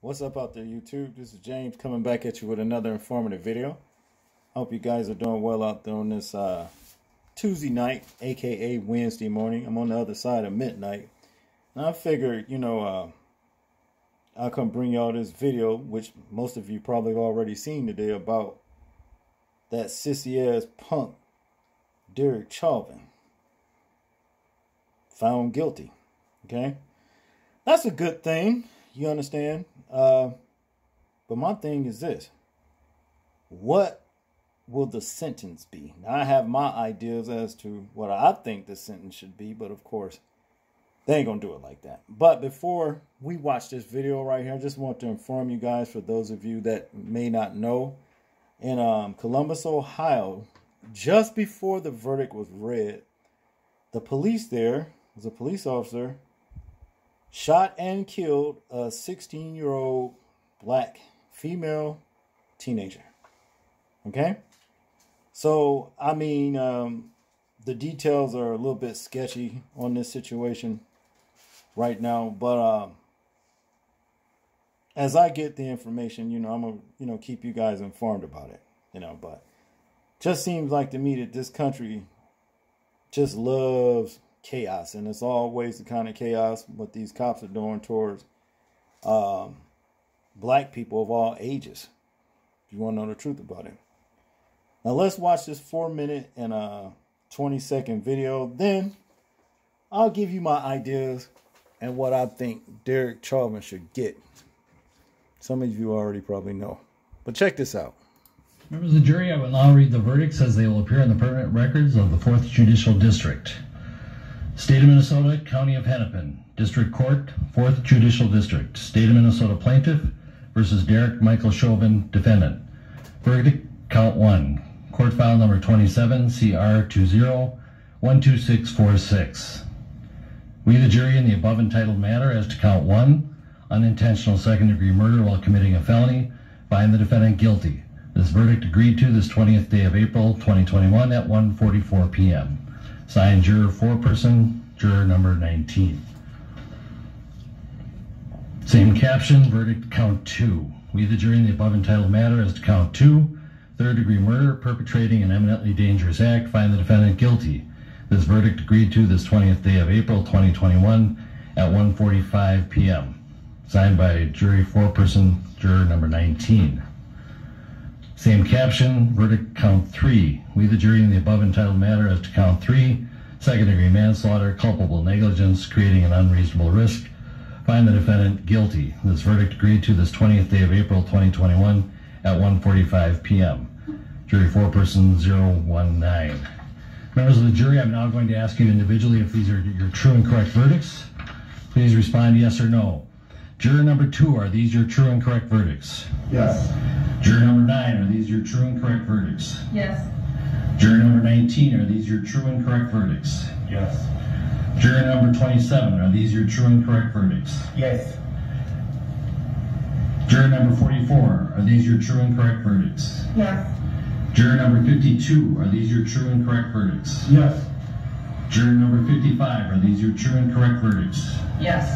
What's up out there, YouTube? This is James coming back at you with another informative video. Hope you guys are doing well out there on this Tuesday night, aka Wednesday morning. I'm on the other side of midnight. And I figured, I'll come bring y'all this video, which most of you probably already seen today, about that sissy-ass punk, Derek Chauvin, found guilty. Okay? That's a good thing. You understand? But my thing is this. What will the sentence be? Now, I have my ideas as to what I think the sentence should be, but of course, they ain't gonna do it like that. But before we watch this video right here, I just want to inform you guys, for those of you that may not know, in Columbus, Ohio, just before the verdict was read, the police there, was a police officer, shot and killed a 16-year-old black female teenager. Okay? So, I mean, the details are a little bit sketchy on this situation right now. But as I get the information, I'm going to keep you guys informed about it. But just seems like to me that this country just loves chaos, and it's always the kind of chaos what these cops are doing towards black people of all ages, if you want to know the truth about it. Now let's watch this 4-minute and 20-second video, then I'll give you my ideas and what I think Derek Chauvin should get. Some of you already probably know, but check this out. Members of the jury, I will now read the verdicts as they will appear in the permanent records of the 4th Judicial District. State of Minnesota, County of Hennepin, District Court, 4th Judicial District. State of Minnesota Plaintiff versus Derek Michael Chauvin, Defendant. Verdict, Count 1. Court File Number 27, CR 20-12646. We, the jury, in the above entitled matter as to Count 1, unintentional second-degree murder while committing a felony, find the defendant guilty. This verdict agreed to this 20th day of April, 2021 at 1:44 p.m. Signed, Juror Foreperson, Juror Number 19. Same caption, verdict, Count 2. We, the jury, in the above entitled matter as to Count 2, third-degree murder, perpetrating an eminently dangerous act, find the defendant guilty. This verdict agreed to this 20th day of April, 2021 at 1:45 p.m. Signed by Jury Foreperson, Juror Number 19. Same caption, verdict, Count 3. We, the jury, in the above entitled matter as to Count 3, second-degree manslaughter, culpable negligence, creating an unreasonable risk, find the defendant guilty. This verdict agreed to this 20th day of April, 2021 at 1:45 p.m. Jury Foreperson 019. Members of the jury, I'm now going to ask you individually if these are your true and correct verdicts. Please respond yes or no. Juror Number 2, are these your true and correct verdicts? Yes. Juror Number 9, are these your true and correct verdicts? Yes. Juror Number 19, are these your true and correct verdicts? Yes. Juror Number 27, are these your true and correct verdicts? Yes. Juror Number 44, are these your true and correct verdicts? Yes. Juror Number 52, are these your true and correct verdicts? Yes. Juror Number 55, are these your true and correct verdicts? Yes.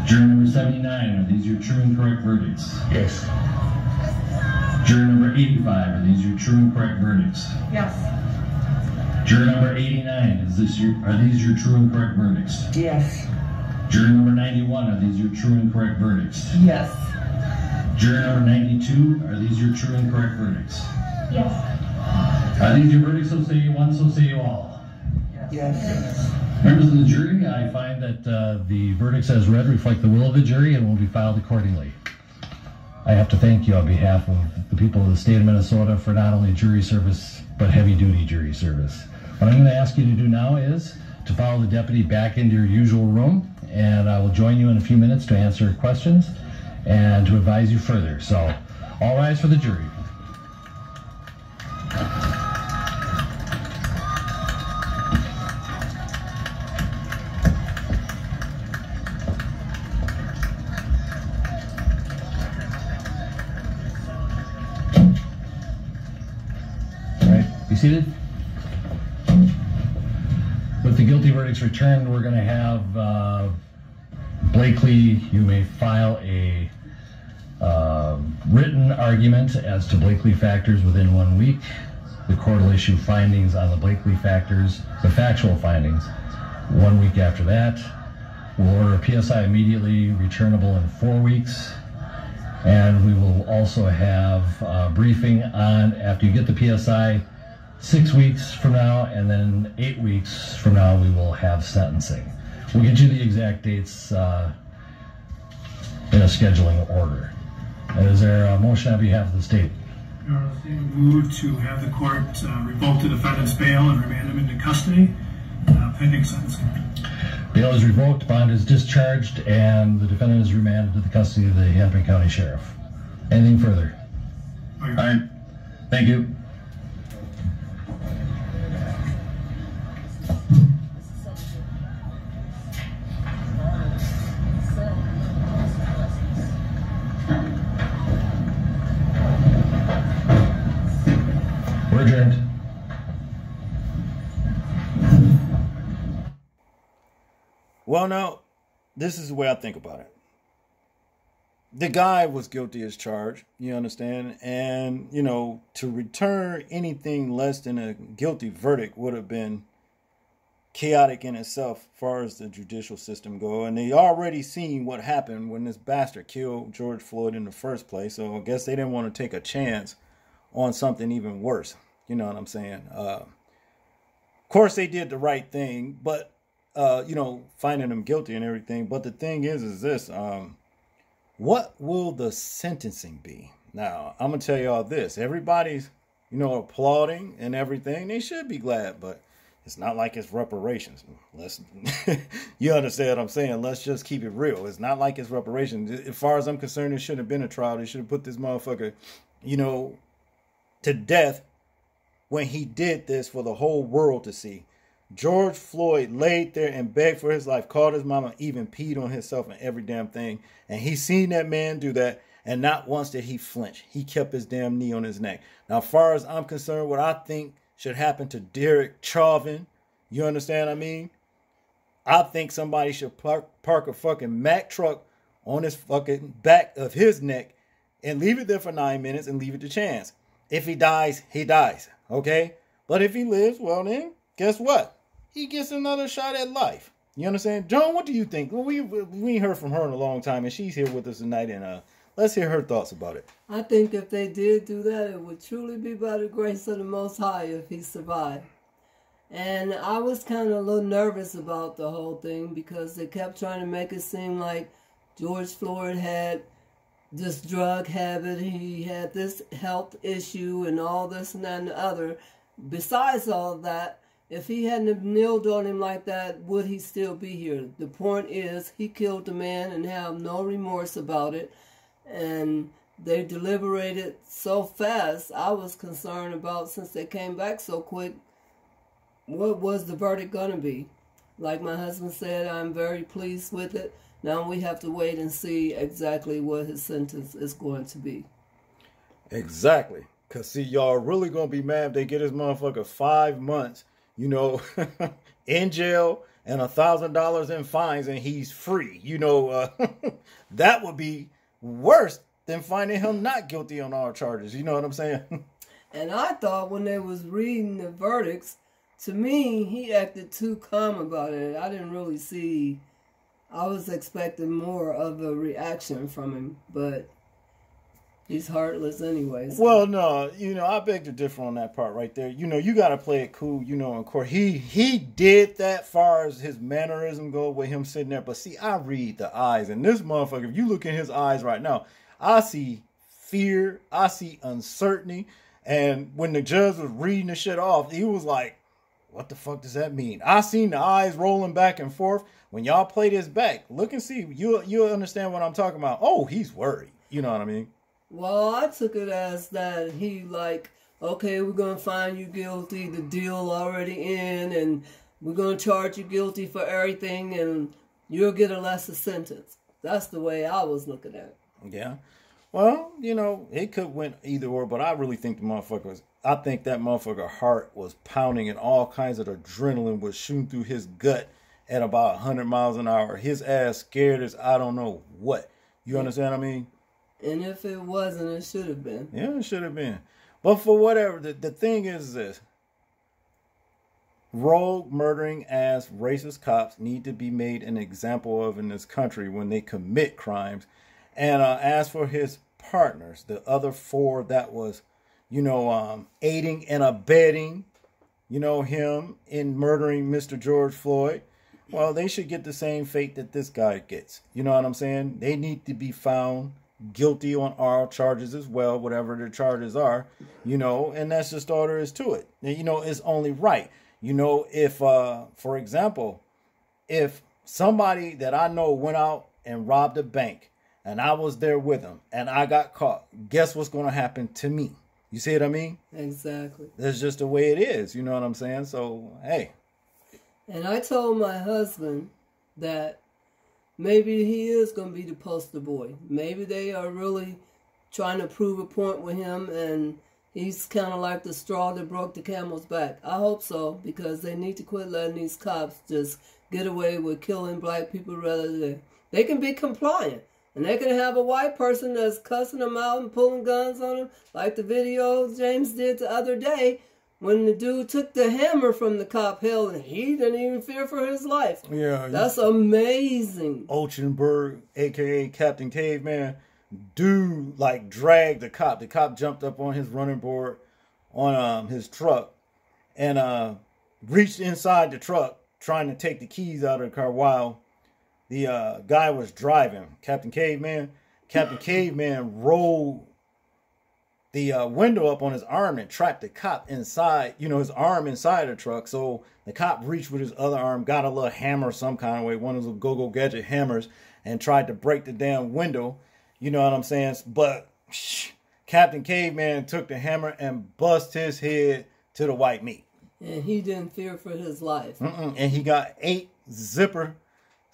Juror Number 79, are these your true and correct verdicts? Yes. Juror Number 85, are these your true and correct verdicts? Yes. Juror Number 89, are these your true and correct verdicts? Yes. Juror Number 91, are these your true and correct verdicts? Yes. Juror Number 92, are these your true and correct verdicts? Yes. Are these your verdicts, so say you one, so say you all? Yes. Members of the jury, I find that the verdicts as read reflect the will of the jury and will be filed accordingly. I have to thank you on behalf of the people of the state of Minnesota for not only jury service, but heavy-duty jury service. What I'm going to ask you to do now is to follow the deputy back into your usual room, and I will join you in a few minutes to answer questions and to advise you further. So, all rise for the jury. Be seated. With the guilty verdicts returned, we're going to have Blakely, you may file a written argument as to Blakely factors within 1 week. The court will issue findings on the Blakely factors, the factual findings, 1 week after that. We'll order a PSI immediately, returnable in 4 weeks. And we will also have a briefing on, after you get the PSI, 6 weeks from now, and then 8 weeks from now, we will have sentencing. We'll get you the exact dates in a scheduling order. And is there a motion on behalf of the state? Your Honor, the state would move to have the court revoke the defendant's bail and remand him into custody pending sentencing. Bail is revoked, bond is discharged, and the defendant is remanded to the custody of the Hennepin County Sheriff. Anything further? All right. Thank you. We're adjourned. Well, now, this is the way I think about it. The guy was guilty as charged, you understand? And, you know, to return anything less than a guilty verdict would have been chaotic in itself as far as the judicial system go. And they already seen what happened when this bastard killed George Floyd in the first place. So I guess they didn't want to take a chance on something even worse. You know what I'm saying? Of course, they did the right thing, but you know, finding them guilty and everything. But the thing is this, what will the sentencing be? Now, I'm going to tell y'all this. Everybody's, you know, applauding and everything. They should be glad, but it's not like it's reparations. You understand what I'm saying? Let's just keep it real. It's not like it's reparations. As far as I'm concerned, it shouldn't have been a trial. They should have put this motherfucker, you know, to death when he did this for the whole world to see. George Floyd laid there and begged for his life, called his mama, even peed on himself and every damn thing. And he seen that man do that, and not once did he flinch. He kept his damn knee on his neck. Now, as far as I'm concerned, what I think should happen to Derek Chauvin, you understand what I mean? I think somebody should park a fucking Mack truck on his fucking back of his neck and leave it there for 9 minutes and leave it to chance. If he dies, he dies, okay? But if he lives, well then, guess what? He gets another shot at life. You understand? Joan, what do you think? Well, we ain't heard from her in a long time, and she's here with us tonight, and let's hear her thoughts about it. I think if they did do that, it would truly be by the grace of the Most High if he survived. And I was kind of a little nervous about the whole thing because they kept trying to make it seem like George Floyd had this drug habit, he had this health issue, and all this and that and the other. Besides all of that, if he hadn't have kneeled on him like that, would he still be here? The point is, he killed the man and have no remorse about it. And they deliberated so fast, I was concerned about, since they came back so quick, what was the verdict going to be? Like my husband said, I'm very pleased with it. Now we have to wait and see exactly what his sentence is going to be. Exactly. Because, see, y'all really going to be mad if they get this motherfucker 5 months, you know, in jail and $1,000 in fines and he's free. You know, that would be worse than finding him not guilty on all charges. You know what I'm saying? And I thought when they was reading the verdicts, to me, he acted too calm about it. I didn't really see, I was expecting more of a reaction from him, but he's heartless anyways. Well, no, you know, I beg to differ on that part right there. You know, you got to play it cool, you know, in court. He did that far as his mannerism go with him sitting there. But see, I read the eyes. And this motherfucker, if you look in his eyes right now, I see fear. I see uncertainty. And when the judge was reading the shit off, he was like, what the fuck does that mean? I seen the eyes rolling back and forth. When y'all play this back, look and see. You'll understand what I'm talking about. Oh, he's worried. You know what I mean? Well, I took it as that he like, okay, we're going to find you guilty, the deal already in, and we're going to charge you guilty for everything, and you'll get a lesser sentence. That's the way I was looking at it. Yeah. Well, you know, it could win either or, but I really think I think that motherfucker heart was pounding and all kinds of adrenaline was shooting through his gut at about 100 miles an hour. His ass scared as I don't know what. You understand what I mean? And if it wasn't, it should have been. Yeah, it should have been. But for whatever, the thing is this. Rogue, murdering ass racist cops need to be made an example of in this country when they commit crimes. And as for his partners, the other 4 that was, aiding and abetting, him in murdering Mr. George Floyd, well, they should get the same fate that this guy gets. You know what I'm saying? They need to be found guilty on all charges as well, whatever the charges are, and that's just all there is to it. And, it's only right. If, for example, if somebody that I know went out and robbed a bank and I was there with them and I got caught, guess what's going to happen to me? You see what I mean? Exactly. That's just the way it is. You know what I'm saying? So, hey. And I told my husband that maybe he is going to be the poster boy. Maybe they are really trying to prove a point with him, and he's kind of like the straw that broke the camel's back. I hope so, because they need to quit letting these cops just get away with killing black people rather than... They can be compliant. And they can have a white person that's cussing them out and pulling guns on them, like the video James did the other day when the dude took the hammer from the cop hill and he didn't even fear for his life. Yeah. That's amazing. Ochenberg, a.k.a. Captain Caveman, dude, dragged the cop. The cop jumped up on his running board on his truck and reached inside the truck trying to take the keys out of the car while the guy was driving. Captain Caveman rolled the window up on his arm and trapped the cop inside, his arm inside the truck. So the cop reached with his other arm, got a little hammer some kind of way, one of those go-go gadget hammers, and tried to break the damn window. You know what I'm saying? But Captain Caveman took the hammer and bust his head to the white meat. And he didn't fear for his life. And he got 8 zipper.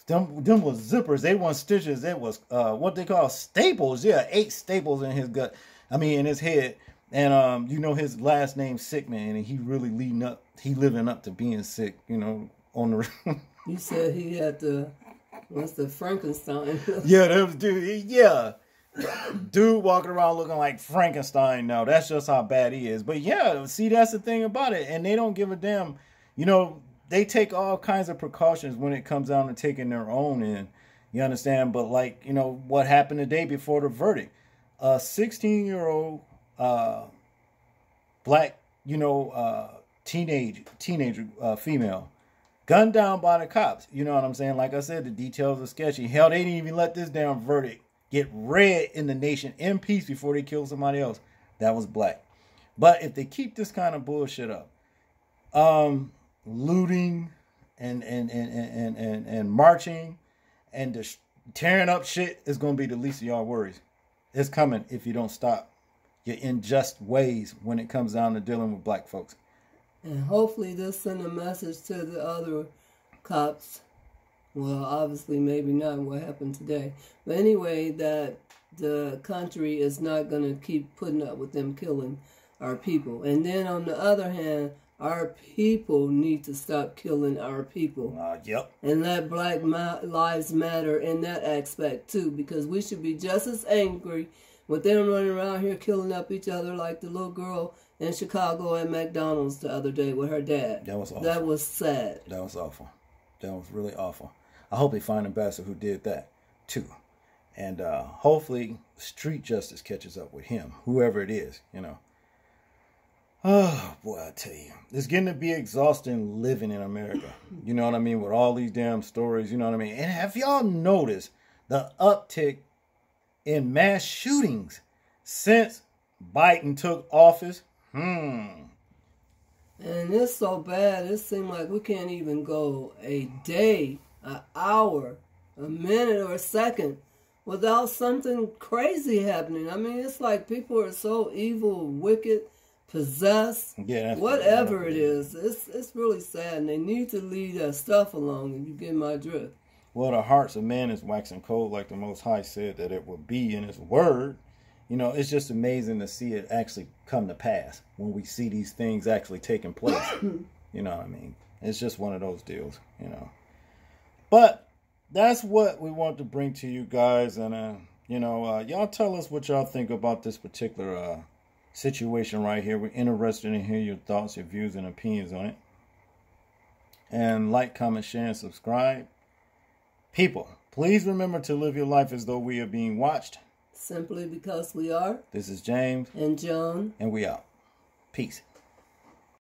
Them was zippers. They weren't stitches. It was what they call staples. Yeah, 8 staples in his gut. In his head. And his last name's Sick Man, and he really living up to being sick. On the. You said he had what's the Frankenstein? Yeah, that was dude. Yeah, dude walking around looking like Frankenstein. Now that's just how bad he is. But yeah, see, that's the thing about it, and they don't give a damn. They take all kinds of precautions when it comes down to taking their own in. You understand? But what happened the day before the verdict, a 16-year-old black, teenager female, gunned down by the cops. You know what I'm saying? Like I said, the details are sketchy. Hell, they didn't even let this damn verdict get read in the nation in peace before they killed somebody else that was black. But if they keep this kind of bullshit up, looting and marching and tearing up shit is going to be the least of y'all worries. It's coming if you don't stop your unjust ways when it comes down to dealing with black folks. And hopefully this send a message to the other cops. Well, obviously maybe not what happened today. But anyway, that the country is not going to keep putting up with them killing our people. And then on the other hand, our people need to stop killing our people. Yep. And let Black Lives Matter in that aspect too, because we should be just as angry with them running around here killing up each other like the little girl in Chicago at McDonald's the other day with her dad. That was awful. That was sad. That was awful. That was really awful. I hope they find a bastard who did that too. And hopefully street justice catches up with him, whoever it is, Oh, boy, I tell you. It's getting to be exhausting living in America. You know what I mean? With all these damn stories, you know what I mean? And have y'all noticed the uptick in mass shootings since Biden took office? And it's so bad, it seems like we can't even go a day, an hour, a minute, or a second without something crazy happening. I mean, it's like people are so evil, wicked, possessed, whatever it is. It's really sad, and they need to leave that stuff alone, if you get my drift. Well, the hearts of man is waxing cold, like the Most High said that it would be in His Word. It's just amazing to see it actually come to pass when we see these things actually taking place. You know what I mean? It's just one of those deals, But that's what we want to bring to you guys, and You know, y'all tell us what y'all think about this particular situation right here. We're interested in hearing your thoughts, your views, and opinions on it. And like, comment, share, and subscribe. People, please remember to live your life as though we are being watched. Simply because we are. This is James. And Joan. And we out. Peace.